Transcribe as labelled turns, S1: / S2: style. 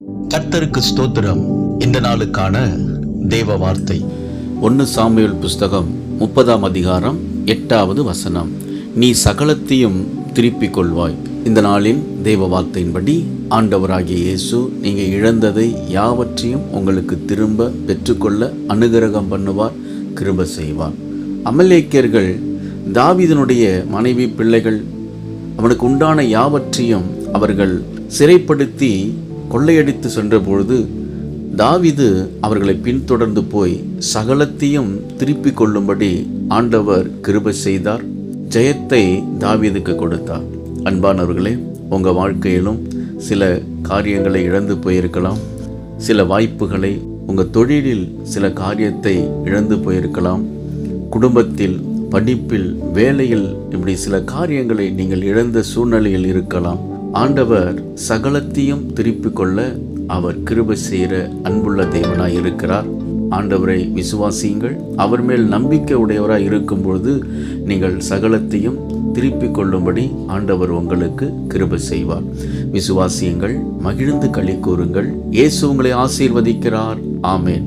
S1: கர்த்தருக்கு ஸ்தோத்திரம். இந்த நாளுக்கான தேவ வார்த்தை
S2: 1 சாமுவேல் புஸ்தகம் 30ஆம் அதிகாரம் 8வது வசனம். நீ சகலத்தையும் திருப்பிக் கொள்வாய். இந்த நாளின் தேவ வார்த்தையின்படி ஆண்டவராகிய இயேசு நீங்கள் இழந்ததை யாவற்றையும் உங்களுக்கு திரும்ப பெற்றுக்கொள்ள அனுகிரகம் பண்ணுவார், கிருபை செய்வார். அமலேக்கியர்கள் தாவீதினுடைய மனைவி பிள்ளைகள் அவனுக்கு உண்டான யாவற்றையும் அவர்கள் சிறைப்படுத்தி கொள்ளையடித்து சென்ற பொழுது தாவீது அவர்களை பின்தொடர்ந்து போய் சகலத்தையும் திருப்பிக் கொள்ளும்படி ஆண்டவர் கிருபை செய்தார், ஜெயத்தை தாவீதுக்கு கொடுத்தார். அன்பானவர்களே, உங்கள் வாழ்க்கையிலும் சில காரியங்களை இழந்து போயிருக்கலாம், சில வாய்ப்புகளை, உங்கள் தொழிலில் சில காரியத்தை இழந்து போயிருக்கலாம், குடும்பத்தில், படிப்பில், வேலையில், இப்படி சில காரியங்களை நீங்கள் இழந்த சூழ்நிலையில் இருக்கலாம். ஆண்டவர் சகலத்தையும் திருப்பிக் கொள்ள அவர் கிருபை செய்கிற அன்புள்ள தேவனாய் இருக்கிறார். ஆண்டவரை விசுவாசியுங்கள். அவர் மேல் நம்பிக்கை உடையவராய் இருக்கும் பொழுது நீங்கள் சகலத்தையும் திருப்பிக் கொள்ளும்படி ஆண்டவர் உங்களுக்கு கிருபை செய்வார். விசுவாசியுங்கள், மகிழ்ந்து களி கூறுங்கள். இயேசு உங்களை ஆசீர்வதிக்கிறார். ஆமேன்.